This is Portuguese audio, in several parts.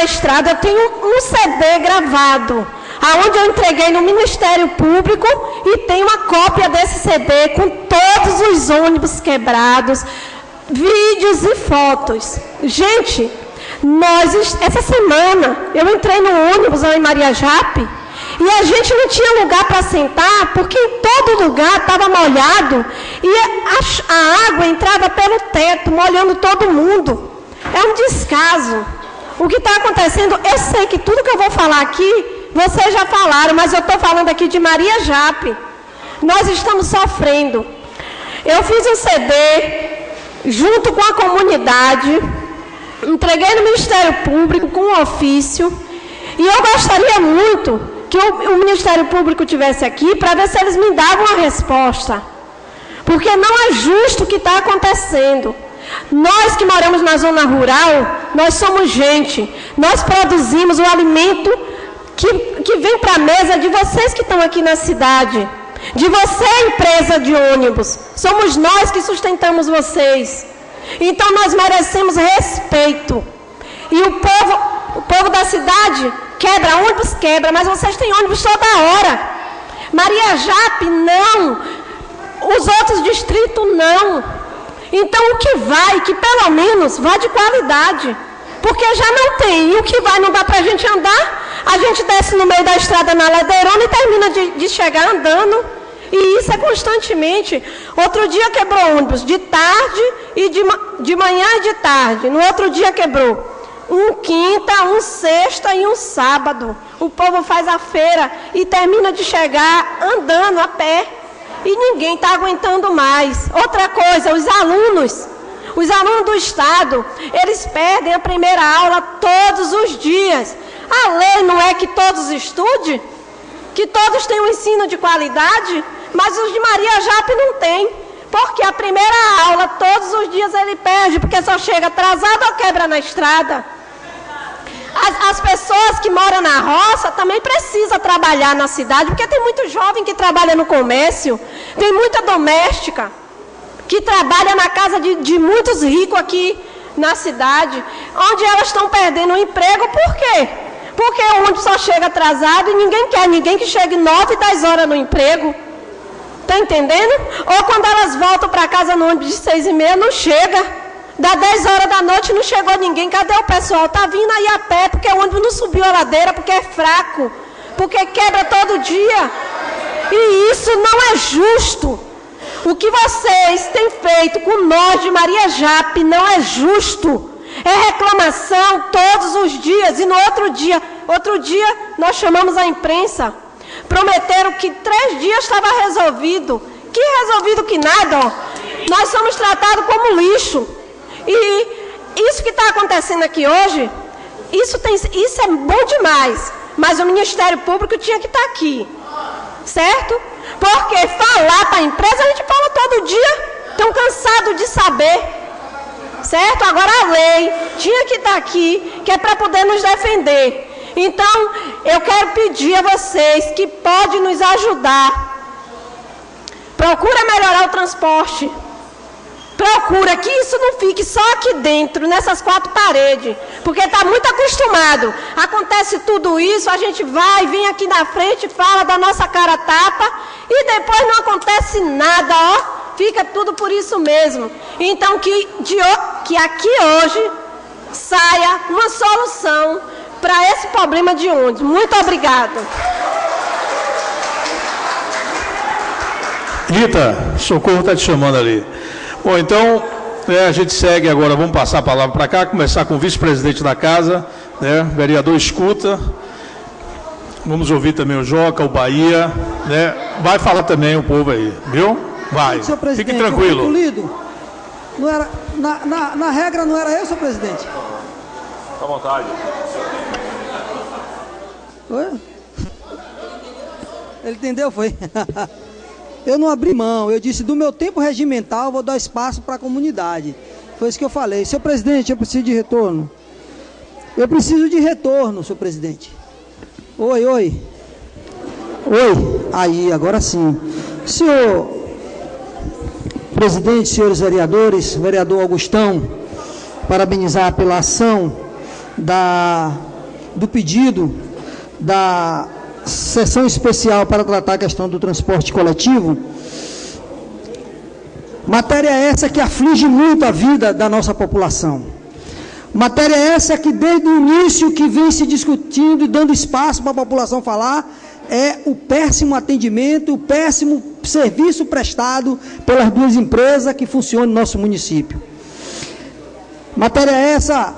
estrada. Eu tenho um CD gravado, aonde eu entreguei no Ministério Público, e tem uma cópia desse CD com todos os ônibus quebrados, vídeos e fotos. Gente, essa semana, eu entrei no ônibus lá em Maria Jape, e a gente não tinha lugar para sentar, porque em todo lugar estava molhado, e a água entrava pelo teto, molhando todo mundo. É um descaso. O que está acontecendo, eu sei que tudo que eu vou falar aqui, vocês já falaram, mas eu estou falando aqui de Maria Jape. Nós estamos sofrendo. Eu fiz um CD, junto com a comunidade, entreguei no Ministério Público com um ofício, e eu gostaria muito que o Ministério Público tivesse aqui para ver se eles me davam a resposta. Porque não é justo o que está acontecendo. Nós que moramos na zona rural, nós somos gente. Nós produzimos o alimento que vem para a mesa de vocês que estão aqui na cidade. De você, empresa de ônibus. Somos nós que sustentamos vocês. Então nós merecemos respeito. E o povo da cidade quebra, ônibus quebra, mas vocês têm ônibus toda hora. Maria Jape, não. Os outros distritos, não. Então o que vai, que pelo menos vá de qualidade. Porque já não tem. E o que vai não dá para a gente andar. A gente desce no meio da estrada na ladeirona e termina de chegar andando. E isso é constantemente. Outro dia quebrou ônibus de tarde e de manhã e de tarde. No outro dia quebrou um quinta, um sexta e um sábado. O povo faz a feira e termina de chegar andando a pé. E ninguém está aguentando mais. Outra coisa, os alunos do Estado, eles perdem a primeira aula todos os dias. A lei não é que todos estudem? Que todos tenham um ensino de qualidade? Mas os de Maria Jape não tem. Porque a primeira aula, todos os dias ele perde, porque só chega atrasado ou quebra na estrada. As pessoas que moram na roça também precisam trabalhar na cidade, porque tem muito jovem que trabalha no comércio, tem muita doméstica que trabalha na casa de muitos ricos aqui na cidade, onde elas estão perdendo o emprego. Por quê? Porque o ônibus só chega atrasado e ninguém quer ninguém que chegue 9, 10 horas no emprego. Está entendendo? Ou quando elas voltam para casa no ônibus de 6h30, não chega. Dá 10 horas da noite não chegou ninguém. Cadê o pessoal? Está vindo aí a pé, porque o ônibus não subiu a ladeira, porque é fraco, porque quebra todo dia. E isso não é justo. O que vocês têm feito com nós de Maria Jape não é justo. É reclamação todos os dias. E no outro dia nós chamamos a imprensa. Prometeram que 3 dias estava resolvido. Que resolvido que nada, ó. Nós somos tratados como lixo. E isso que está acontecendo aqui hoje, isso é bom demais. Mas o Ministério Público tinha que estar aqui. Certo? Porque falar para a empresa, a gente fala todo dia. Estão cansados de saber. Certo? Agora a lei tinha que estar aqui, que é para poder nos defender. Então, eu quero pedir a vocês que podem nos ajudar. Procura melhorar o transporte. Procura que isso não fique só aqui dentro, nessas 4 paredes. Porque está muito acostumado. Acontece tudo isso, a gente vai, vem aqui na frente, fala da nossa cara tapa, e depois não acontece nada, ó. Fica tudo por isso mesmo. Então, que aqui hoje saia uma solução para esse problema de ônibus. Muito obrigada. Rita, Socorro está te chamando ali. Bom, então, a gente segue agora, vamos passar a palavra para cá, começar com o vice-presidente da casa, vereador Escuta. Vamos ouvir também o Joca, o Bahia, vai falar também o povo aí, viu? Vai, fique tranquilo. Não era, na regra não era eu, senhor presidente? Fica à vontade. Oi? Ele entendeu, foi? Eu não abri mão, eu disse, do meu tempo regimental, eu vou dar espaço para a comunidade. Foi isso que eu falei. Senhor presidente, eu preciso de retorno. Eu preciso de retorno, senhor presidente. Oi, oi. Oi. Aí, agora sim. Senhor presidente, senhores vereadores, vereador Augustão, parabenizar pela ação da do pedido da sessão especial para tratar a questão do transporte coletivo, matéria essa que aflige muito a vida da nossa população. Matéria essa que desde o início que vem se discutindo e dando espaço para a população falar, é o péssimo atendimento, o péssimo serviço prestado pelas duas empresas que funcionam no nosso município. Matéria essa,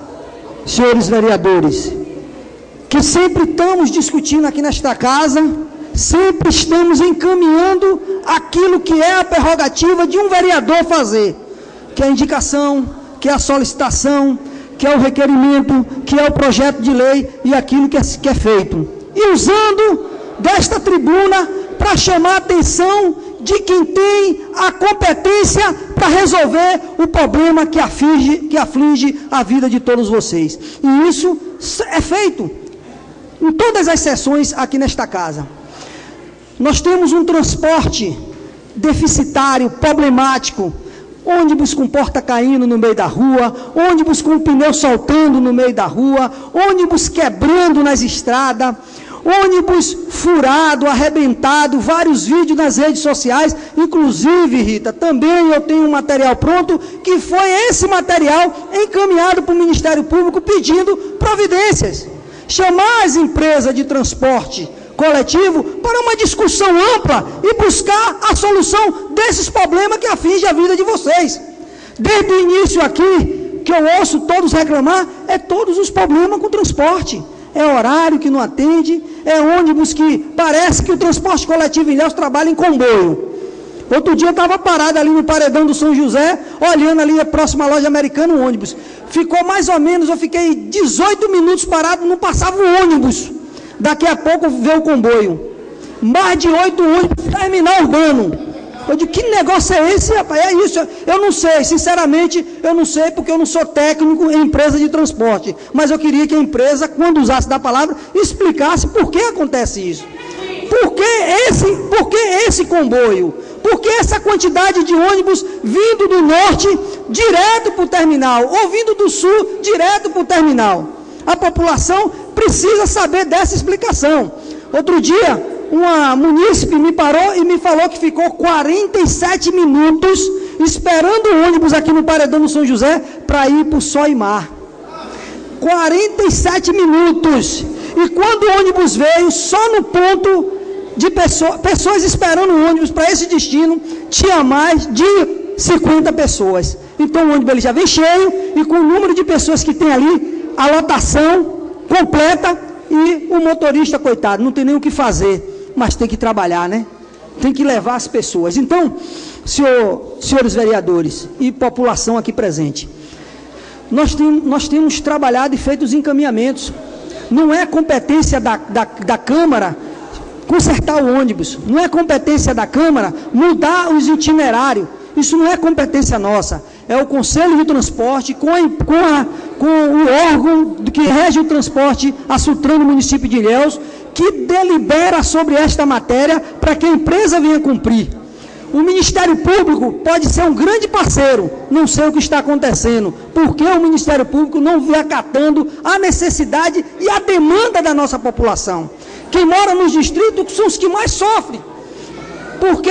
senhores vereadores, que sempre estamos discutindo aqui nesta casa, sempre estamos encaminhando aquilo que é a prerrogativa de um vereador fazer, que é a indicação, que é a solicitação, que é o requerimento, que é o projeto de lei e aquilo que é feito. E usando desta tribuna para chamar a atenção de quem tem a competência para resolver o problema que aflige a vida de todos vocês. E isso é feito em todas as sessões aqui nesta casa. Nós temos um transporte deficitário, problemático, ônibus com porta caindo no meio da rua, ônibus com o pneu soltando no meio da rua, ônibus quebrando nas estradas, ônibus furado, arrebentado, vários vídeos nas redes sociais, inclusive, Rita, também eu tenho um material pronto, que foi esse material encaminhado para o Ministério Público pedindo providências. Chamar as empresas de transporte coletivo para uma discussão ampla e buscar a solução desses problemas que afligem a vida de vocês. Desde o início aqui, que eu ouço todos reclamar, é todos os problemas com o transporte. É horário que não atende, é ônibus que parece que o transporte coletivo em Ilhéus trabalha em comboio. Outro dia eu estava parado ali no paredão do São José, olhando ali a próxima loja americana, um ônibus. Ficou mais ou menos, eu fiquei 18 minutos parado, não passava um ônibus. Daqui a pouco veio o comboio. Mais de 8 ônibus, terminal urbano. Eu digo, que negócio é esse, rapaz? É isso, eu não sei, sinceramente, eu não sei, porque eu não sou técnico em empresa de transporte. Mas eu queria que a empresa, quando usasse da palavra, explicasse por que acontece isso. Por que esse comboio? Por que essa quantidade de ônibus vindo do norte direto para o terminal, ou vindo do sul direto para o terminal? A população precisa saber dessa explicação. Outro dia, uma munícipe me parou e me falou que ficou 47 minutos esperando o ônibus aqui no paredão do São José para ir para o Sol e Mar. 47 minutos. E quando o ônibus veio, só no ponto de pessoas esperando o ônibus para esse destino, tinha mais de 50 pessoas. Então o ônibus ele já vem cheio e com o número de pessoas que tem ali, a lotação completa e o motorista, coitado, não tem nem o que fazer, mas tem que trabalhar, né? Tem que levar as pessoas. Então, senhores vereadores e população aqui presente, nós temos trabalhado e feito os encaminhamentos. Não é competência da Câmara consertar o ônibus, não é competência da Câmara mudar os itinerários, isso não é competência nossa, é o Conselho de Transporte com o órgão que rege o transporte, a Sutran, no município de Ilhéus, que delibera sobre esta matéria para que a empresa venha cumprir. O Ministério Público pode ser um grande parceiro, não sei o que está acontecendo, porque o Ministério Público não vem acatando a necessidade e a demanda da nossa população. Quem mora nos distritos são os que mais sofrem. Por quê?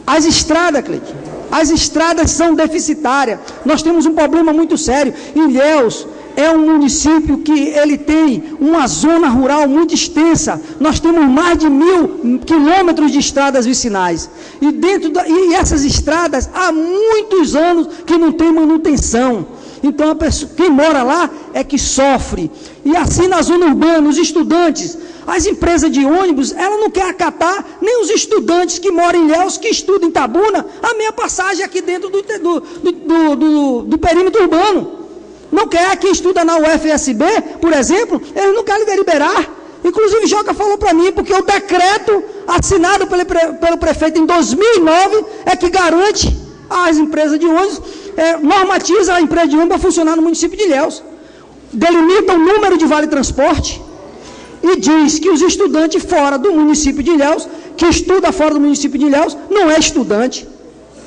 As estradas, Cleiton, as estradas são deficitárias. Nós temos um problema muito sério. Ilhéus é um município que ele tem uma zona rural muito extensa. Nós temos mais de 1.000 quilômetros de estradas vicinais. E essas estradas há muitos anos que não tem manutenção. Então, quem mora lá é que sofre. E assim na zona urbana, os estudantes, as empresas de ônibus, ela não quer acatar nem os estudantes que moram em Ilhéus, que estudam em Tabuna, a meia passagem aqui dentro do perímetro urbano. Não quer, quem estuda na UFSB, por exemplo, eles não querem liberar. Inclusive, Joca falou para mim, porque o decreto assinado pelo prefeito em 2009 é que garante às empresas de ônibus, normatiza a empresa de ônibus para funcionar no município de Ilhéus. Delimita o número de vale transporte e diz que os estudantes fora do município de Ilhéus, que estuda fora do município de Ilhéus, não é estudante.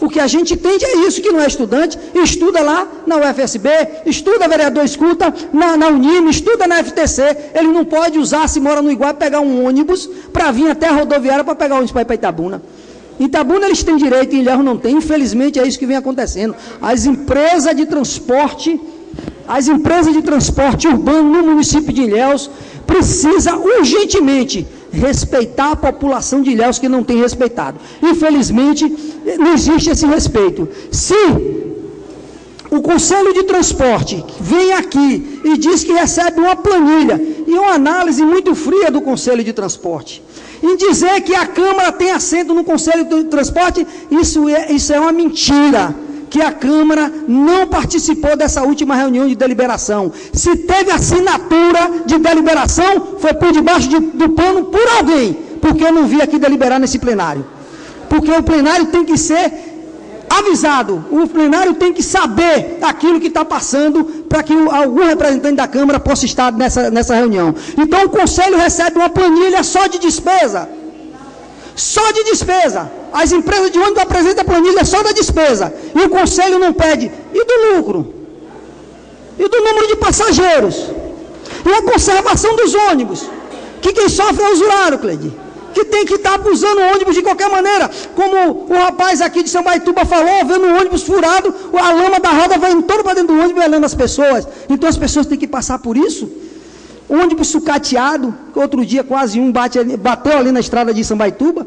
O que a gente entende é isso, que não é estudante, estuda lá na UFSB, estuda, vereador, escuta na Unime, estuda na FTC, ele não pode usar, se mora no Iguá, pegar um ônibus para vir até a rodoviária para pegar ônibus para ir para Itabuna. Em Itabuna eles têm direito, em Ilhéus não tem, infelizmente é isso que vem acontecendo. As empresas de transporte urbano no município de Ilhéus precisa urgentemente respeitar a população de Ilhéus que não tem respeitado. Infelizmente, não existe esse respeito. Se o Conselho de Transporte vem aqui e diz que recebe uma planilha e uma análise muito fria do Conselho de Transporte, em dizer que a Câmara tem assento no Conselho de Transporte, isso é uma mentira. Que a Câmara não participou dessa última reunião de deliberação. Se teve assinatura de deliberação, foi por debaixo do pano por alguém, porque eu não vi aqui deliberar nesse plenário. Porque o plenário tem que ser avisado, o plenário tem que saber aquilo que está passando, para que algum representante da Câmara possa estar nessa reunião. Então o Conselho recebe uma planilha só de despesa. Só de despesa. As empresas de ônibus apresentam a planilha só da despesa. E o Conselho não pede. E do lucro? E do número de passageiros? E a conservação dos ônibus? Que quem sofre é o usuário, Cleide. Que tem que estar usando o ônibus de qualquer maneira. Como o rapaz aqui de Sambaituba falou, vendo o ônibus furado, a lama da roda vai indo todo para dentro do ônibus e velando as pessoas. Então as pessoas têm que passar por isso. Ônibus sucateado, outro dia quase bateu ali na estrada de Sambaituba.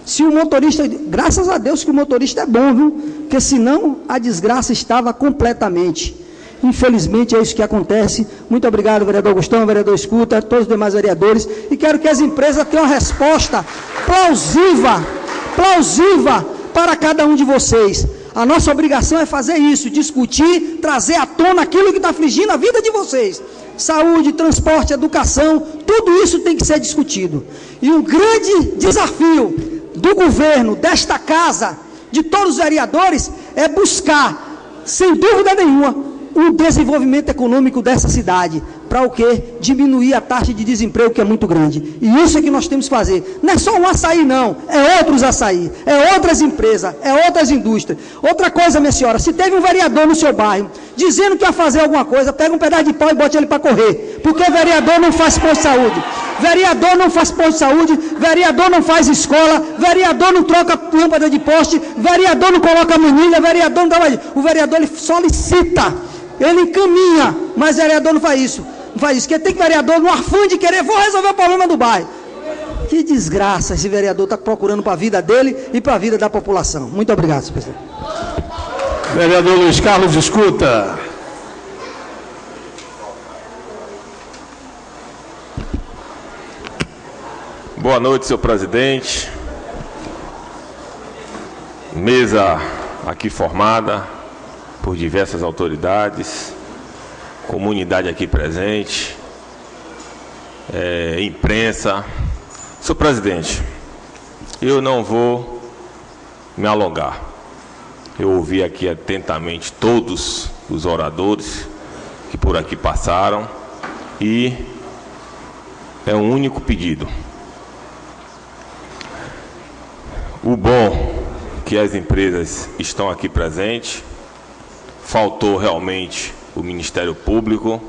Se o motorista, graças a Deus que o motorista é bom, viu? Porque senão a desgraça estava completamente. Infelizmente é isso que acontece. Muito obrigado, vereador Gustavo, vereador Escuta, todos os demais vereadores. E quero que as empresas tenham uma resposta plausível para cada um de vocês. A nossa obrigação é fazer isso, discutir, trazer à tona aquilo que está afligindo a vida de vocês. Saúde, transporte, educação, tudo isso tem que ser discutido. E um grande desafio do governo, desta casa, de todos os vereadores, é buscar, sem dúvida nenhuma, o desenvolvimento econômico dessa cidade. Para o quê? Diminuir a taxa de desemprego, que é muito grande. E isso é que nós temos que fazer. Não é só um açaí, não. É outros açaí. É outras empresas. É outras indústrias. Outra coisa, minha senhora, se teve um vereador no seu bairro dizendo que ia fazer alguma coisa, pega um pedaço de pau e bote ele para correr. Porque vereador não faz posto de saúde. Vereador não faz posto de saúde. Vereador não faz escola. Vereador não troca lâmpada de poste. Vereador não coloca manilha. Vereador não trabalha. O vereador ele só licita. Ele encaminha. Mas vereador não faz isso. Não faz isso, porque tem vereador no afã de querer, vou resolver o problema do bairro. Que desgraça esse vereador está procurando para a vida dele e para a vida da população. Muito obrigado, senhor presidente. Vereador Luiz Carlos, escuta. Boa noite, senhor presidente. Mesa aqui formada por diversas autoridades, comunidade aqui presente, imprensa. Senhor presidente, eu não vou me alongar. Eu ouvi aqui atentamente todos os oradores que por aqui passaram e é um único pedido. O bom que as empresas estão aqui presentes, faltou realmente o Ministério Público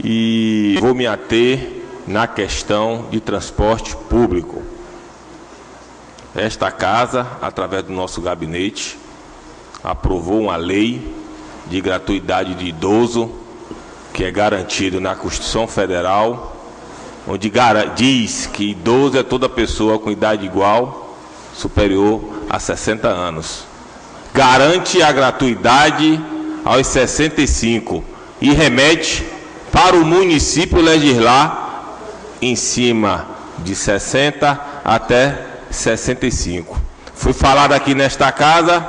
e vou me ater na questão de transporte público. Esta casa, através do nosso gabinete, aprovou uma lei de gratuidade de idoso, que é garantido na Constituição Federal, onde diz que idoso é toda pessoa com idade igual, superior a 60 anos. Garante a gratuidade aos 65 e remete para o município legislar em cima de 60 até 65. Foi falado aqui nesta casa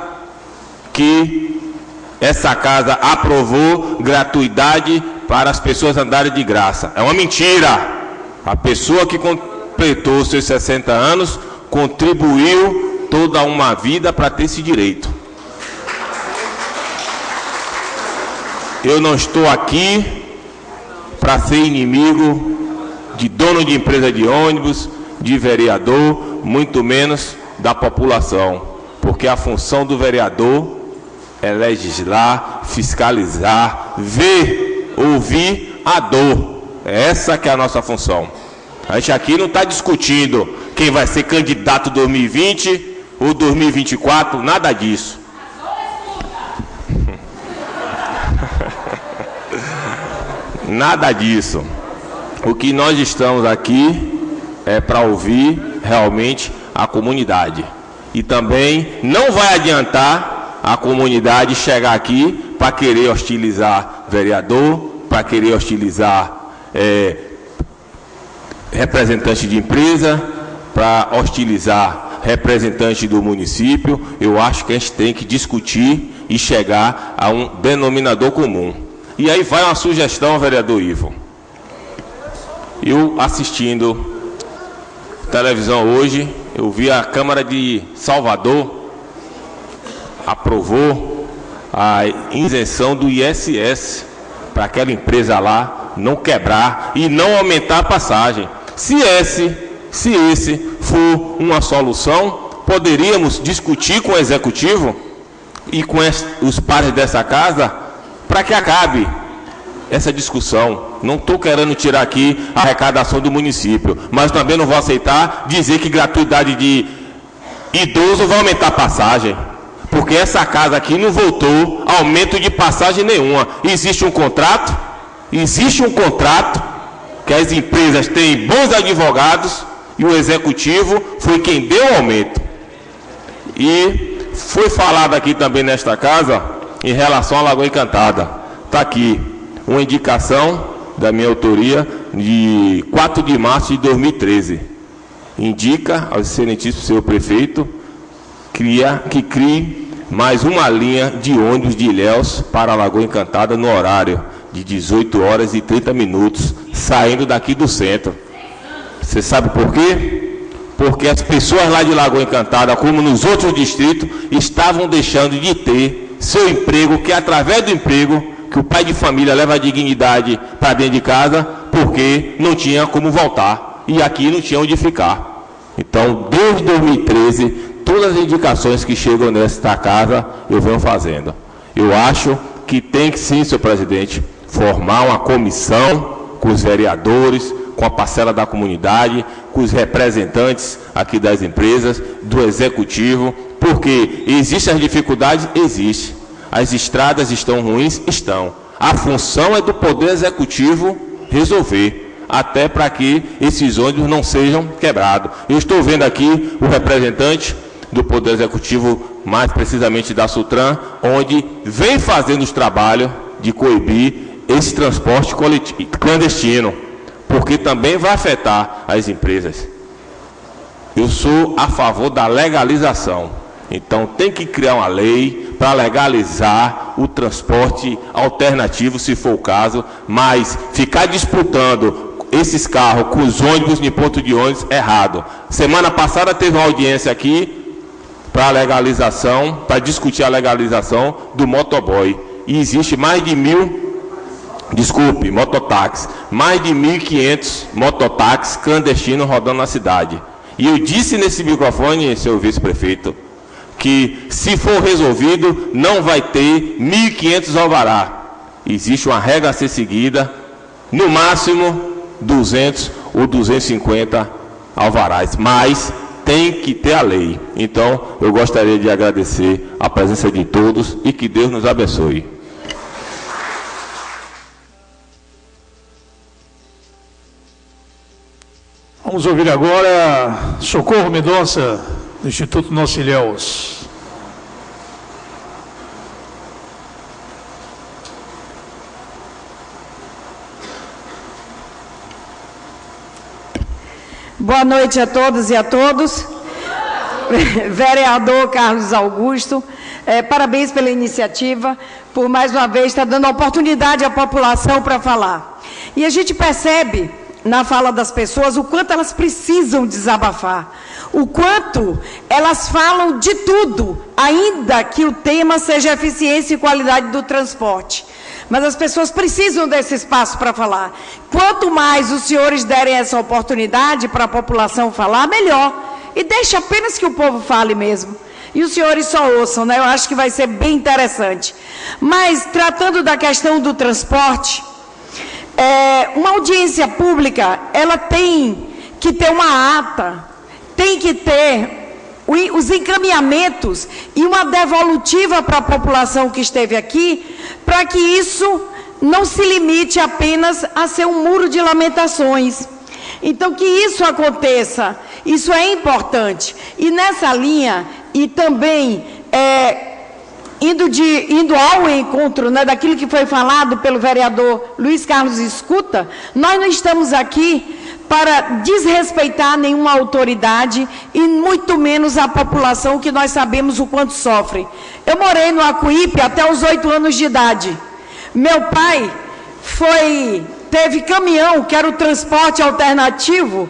que essa casa aprovou gratuidade para as pessoas andarem de graça. É uma mentira. A pessoa que completou seus 60 anos contribuiu toda uma vida para ter esse direito. Eu não estou aqui para ser inimigo de dono de empresa de ônibus, de vereador, muito menos da população. porque a função do vereador é legislar, fiscalizar, ver, ouvir a dor. Essa que é a nossa função. A gente aqui não está discutindo quem vai ser candidato 2020 ou 2024, nada disso. Nada disso. O que nós estamos aqui é para ouvir realmente a comunidade. E também não vai adiantar a comunidade chegar aqui para querer hostilizar vereador, para querer hostilizar representante de empresa, para hostilizar representante do município. Eu acho que a gente tem que discutir e chegar a um denominador comum. E aí vai uma sugestão, vereador Ivo. Eu assistindo televisão hoje, eu vi a Câmara de Salvador aprovou a isenção do ISS para aquela empresa lá não quebrar e não aumentar a passagem. Se esse for uma solução, poderíamos discutir com o Executivo e com os pares dessa casa para que acabe essa discussão. Não estou querendo tirar aqui a arrecadação do município, mas também não vou aceitar dizer que gratuidade de idoso vai aumentar a passagem, porque essa casa aqui não votou aumento de passagem nenhuma. Existe um contrato que as empresas têm bons advogados e o Executivo foi quem deu o aumento. E foi falado aqui também nesta casa em relação à Lagoa Encantada. Está aqui uma indicação da minha autoria de 4 de março de 2013. Indica ao excelentíssimo senhor prefeito que crie mais uma linha de ônibus de Ilhéus para a Lagoa Encantada no horário de 18 horas e 30 minutos, saindo daqui do centro. Você sabe por quê? Porque as pessoas lá de Lagoa Encantada, como nos outros distritos, estavam deixando de ter seu emprego, que é através do emprego que o pai de família leva a dignidade para dentro de casa, porque não tinha como voltar. E aqui não tinha onde ficar. Então, desde 2013, todas as indicações que chegam nesta casa, eu venho fazendo. Eu acho que tem que sim, senhor presidente, formar uma comissão com os vereadores, com a parcela da comunidade, com os representantes aqui das empresas, do Executivo, porque existem as dificuldades? Existe. As estradas estão ruins? Estão. A função é do Poder Executivo resolver, até para que esses ônibus não sejam quebrados. Eu estou vendo aqui o representante do Poder Executivo, mais precisamente da Sutran, onde vem fazendo os trabalhos de coibir esse transporte clandestino, porque também vai afetar as empresas. Eu sou a favor da legalização. Então tem que criar uma lei para legalizar o transporte alternativo, se for o caso, mas ficar disputando esses carros com os ônibus em ponto de ônibus é errado. Semana passada teve uma audiência aqui para a legalização, para discutir a legalização do motoboy. E existe mais de mototáxis, mais de 1.500 mototáxis clandestinos rodando na cidade. E eu disse nesse microfone, senhor vice-prefeito, que se for resolvido, não vai ter 1.500 alvará. Existe uma regra a ser seguida, no máximo 200 ou 250 alvarás, mas tem que ter a lei. Então, eu gostaria de agradecer a presença de todos e que Deus nos abençoe. Vamos ouvir agora Socorro Mendonça, do Instituto Nosso Ilhéus. Boa noite a todos e a todos. Vereador Carlos Augusto, parabéns pela iniciativa, por mais uma vez estar dando oportunidade à população para falar. E a gente percebe na fala das pessoas o quanto elas precisam desabafar, o quanto elas falam de tudo, ainda que o tema seja eficiência e qualidade do transporte. Mas as pessoas precisam desse espaço para falar. Quanto mais os senhores derem essa oportunidade para a população falar, melhor. E deixa apenas que o povo fale mesmo. E os senhores só ouçam, né? Eu acho que vai ser bem interessante. Mas, tratando da questão do transporte, uma audiência pública, ela tem que ter uma ata, tem que ter os encaminhamentos e uma devolutiva para a população que esteve aqui, para que isso não se limite apenas a ser um muro de lamentações. Então, que isso aconteça, isso é importante. E nessa linha, e também indo ao encontro, né, daquilo que foi falado pelo vereador Luiz Carlos Escuta, nós não estamos aqui para desrespeitar nenhuma autoridade e muito menos a população, que nós sabemos o quanto sofre. Eu morei no Acuípe até os 8 anos de idade. Meu pai teve caminhão, que era o transporte alternativo,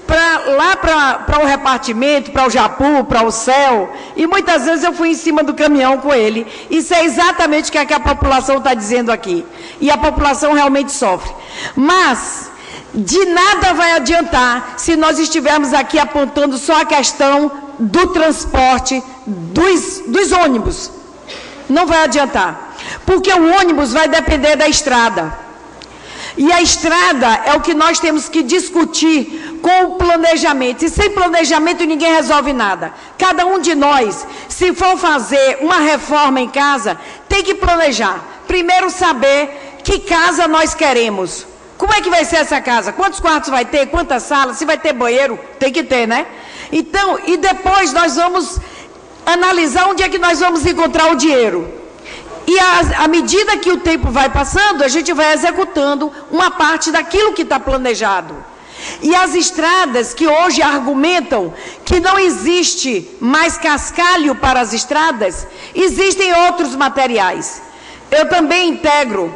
para o repartimento, para o Japu, para o Céu, e muitas vezes eu fui em cima do caminhão com ele. Isso é exatamente o que a população está dizendo aqui, e a população realmente sofre. Mas de nada vai adiantar se nós estivermos aqui apontando só a questão do transporte dos ônibus. Não vai adiantar, porque o ônibus vai depender da estrada. E a estrada é o que nós temos que discutir com o planejamento. E sem planejamento ninguém resolve nada. Cada um de nós, se for fazer uma reforma em casa, tem que planejar. Primeiro saber que casa nós queremos. Como é que vai ser essa casa? Quantos quartos vai ter? Quantas salas? Se vai ter banheiro? Tem que ter, né? Então, e depois nós vamos analisar onde é que nós vamos encontrar o dinheiro. E à medida que o tempo vai passando, a gente vai executando uma parte daquilo que está planejado. E as estradas que hoje argumentam que não existe mais cascalho para as estradas, existem outros materiais. Eu também integro,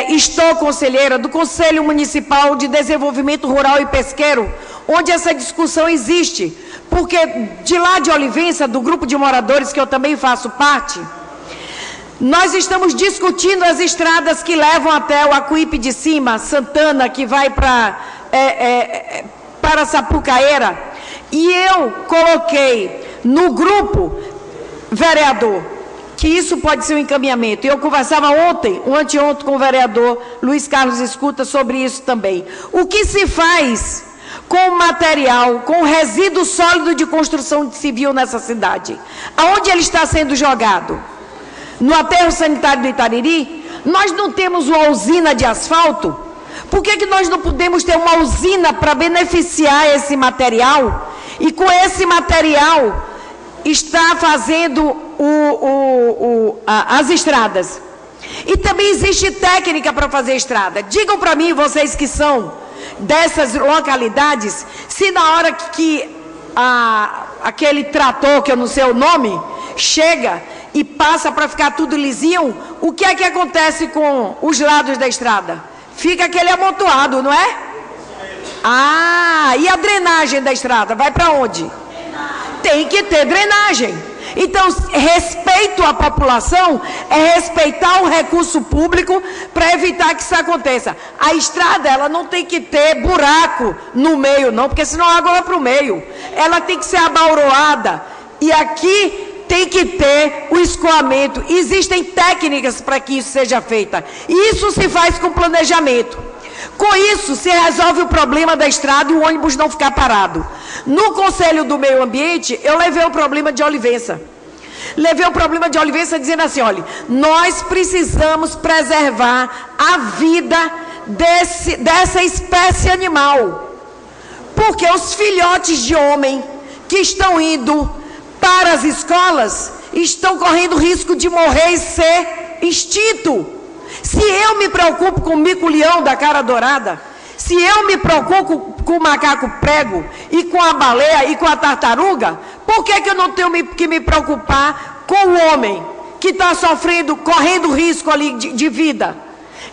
estou conselheira do Conselho Municipal de Desenvolvimento Rural e Pesqueiro, onde essa discussão existe. Porque de lá de Olivença, do grupo de moradores que eu também faço parte, nós estamos discutindo as estradas que levam até o Acuípe de Cima, Santana, que vai para Sapucaeira. E eu coloquei no grupo, vereador, que isso pode ser um encaminhamento. E eu conversava ontem, ou anteontem, com o vereador Luiz Carlos Escuta sobre isso também. O que se faz com o material, com o resíduo sólido de construção civil nessa cidade? Aonde ele está sendo jogado? No aterro sanitário do Itariri, nós não temos uma usina de asfalto? Por que nós não podemos ter uma usina para beneficiar esse material? E com esse material está fazendo as estradas. E também existe técnica para fazer estrada. Digam para mim, vocês que são dessas localidades, se na hora que aquele trator, que eu não sei o nome, chega e passa para ficar tudo lisinho, o que é que acontece com os lados da estrada? Fica aquele amontoado, não é? E a drenagem da estrada, vai para onde? Tem que ter drenagem. Então, respeito à população é respeitar o recurso público para evitar que isso aconteça. A estrada, ela não tem que ter buraco no meio, não, porque senão a água vai para o meio. Ela tem que ser abauroada. E aqui tem que ter o escoamento. Existem técnicas para que isso seja feito. E isso se faz com planejamento. Com isso, se resolve o problema da estrada e o ônibus não ficar parado. No Conselho do Meio Ambiente, eu levei o problema de Olivença. Levei o problema de Olivença dizendo assim, olha, nós precisamos preservar a vida dessa espécie animal. Porque os filhotes de homem que estão indo para as escolas estão correndo risco de morrer e ser extinto. Se eu me preocupo com o mico-leão da cara dourada, se eu me preocupo com o macaco prego e com a baleia e com a tartaruga, por que eu não tenho que me preocupar com o homem que está sofrendo, correndo risco ali de vida?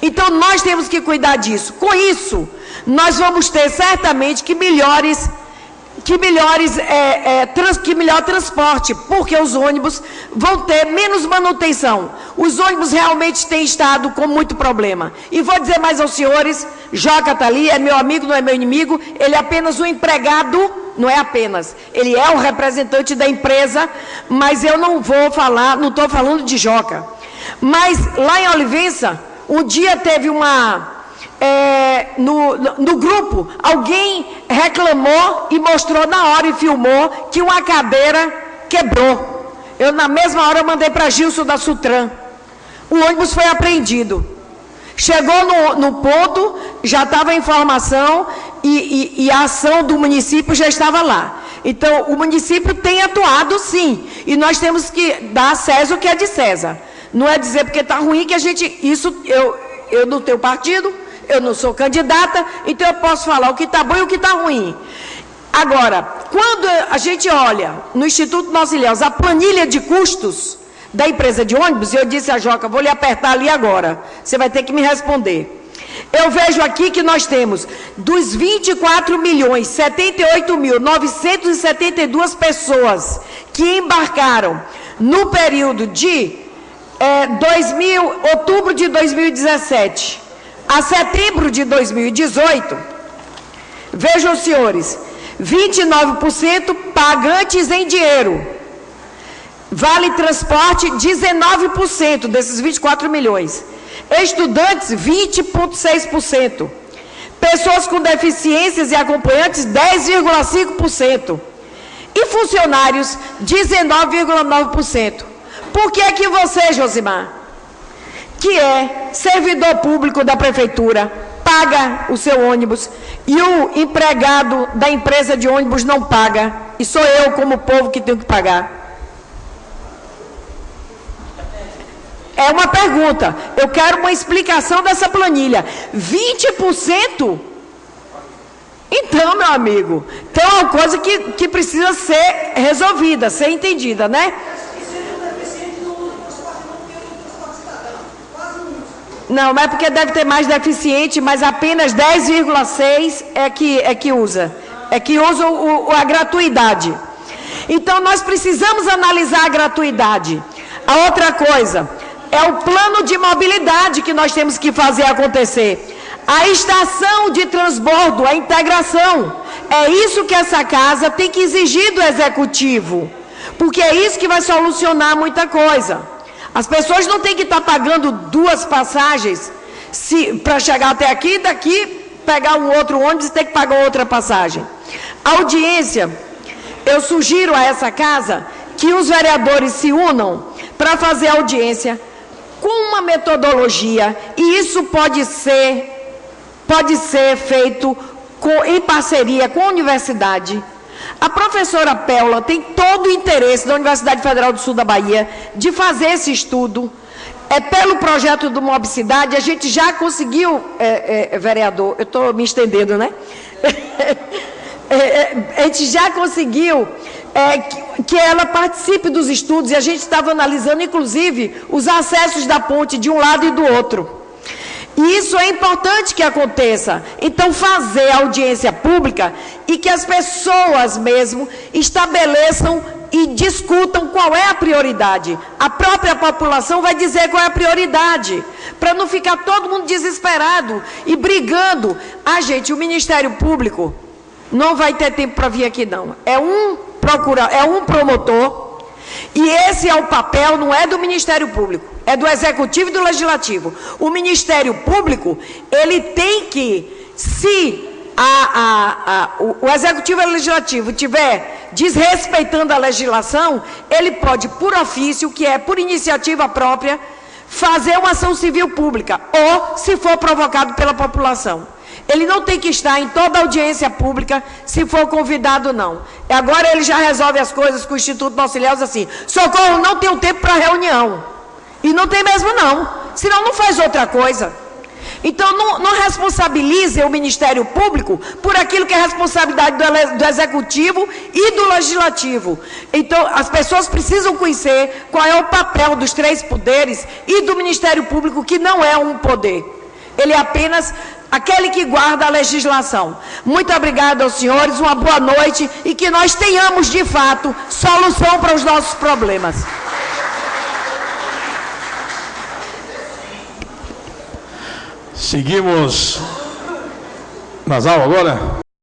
Então nós temos que cuidar disso. Com isso, nós vamos ter certamente que melhores que melhor transporte, porque os ônibus vão ter menos manutenção. Os ônibus realmente têm estado com muito problema. E vou dizer mais aos senhores, Joca está ali, é meu amigo, não é meu inimigo, ele é apenas um empregado, não é apenas, ele é o representante da empresa, mas eu não vou falar, não estou falando de Joca. Mas lá em Olivença, um dia teve no grupo, alguém reclamou e mostrou na hora e filmou que uma cadeira quebrou. Eu, na mesma hora, mandei para Gilson da Sutran. O ônibus foi apreendido. Chegou no ponto, já estava a informação e a ação do município já estava lá. Então, o município tem atuado, sim. E nós temos que dar a César o que é de César. Não é dizer porque está ruim que a gente... Eu não tenho partido, eu não sou candidata, então eu posso falar o que está bom e o que está ruim. Agora, quando a gente olha no Instituto Nossa Ilhéus a planilha de custos da empresa de ônibus, eu disse a Joca, vou lhe apertar ali agora, você vai ter que me responder. Eu vejo aqui que nós temos dos 24.078.972 pessoas que embarcaram no período de outubro de 2017 a setembro de 2018, vejam, senhores, 29% pagantes em dinheiro, vale transporte 19% desses 24 milhões, estudantes 20,6%, pessoas com deficiências e acompanhantes 10,5% e funcionários 19,9%. Por que é que você, Josimar, que é servidor público da prefeitura, paga o seu ônibus e o empregado da empresa de ônibus não paga, e sou eu como povo que tenho que pagar? É uma pergunta, eu quero uma explicação dessa planilha. 20%? Então, meu amigo, então é uma coisa que precisa ser resolvida, ser entendida, né? Não, mas é porque deve ter mais deficiente, mas apenas 10,6 é que usa a gratuidade. Então, nós precisamos analisar a gratuidade. A outra coisa é o plano de mobilidade que nós temos que fazer acontecer. A estação de transbordo, a integração. É isso que essa casa tem que exigir do executivo, porque é isso que vai solucionar muita coisa. As pessoas não têm que estar pagando 2 passagens para chegar até aqui, daqui pegar um outro ônibus e ter que pagar outra passagem. A audiência, eu sugiro a essa casa que os vereadores se unam para fazer audiência com uma metodologia, e isso pode ser feito em parceria com a universidade. A professora Péola tem todo o interesse da Universidade Federal do Sul da Bahia de fazer esse estudo. Pelo projeto do Mobicidade, a gente já conseguiu, vereador, eu estou me estendendo, né? A gente já conseguiu que ela participe dos estudos, e a gente estava analisando, inclusive, os acessos da ponte de um lado e do outro. E isso é importante que aconteça. Então, fazer audiência pública e que as pessoas mesmo estabeleçam e discutam qual é a prioridade. A própria população vai dizer qual é a prioridade, para não ficar todo mundo desesperado e brigando. O Ministério Público não vai ter tempo para vir aqui, não. É um promotor. E esse é o papel, não é do Ministério Público, é do Executivo e do Legislativo. O Ministério Público, ele tem que, se o Executivo e o Legislativo estiver desrespeitando a legislação, ele pode, por ofício, que é por iniciativa própria, fazer uma ação civil pública, ou se for provocado pela população. Ele não tem que estar em toda audiência pública, se for convidado, não. Agora ele já resolve as coisas com o Instituto Nossa Ilhéus assim: Socorro, não tenho tempo para reunião. E não tem mesmo, não. Senão não faz outra coisa. Então, não responsabilize o Ministério Público por aquilo que é responsabilidade do Executivo e do Legislativo. Então, as pessoas precisam conhecer qual é o papel dos 3 poderes e do Ministério Público, que não é um poder. Ele é apenas aquele que guarda a legislação. Muito obrigado aos senhores, uma boa noite e que nós tenhamos, de fato, solução para os nossos problemas. Seguimos nas aulas agora.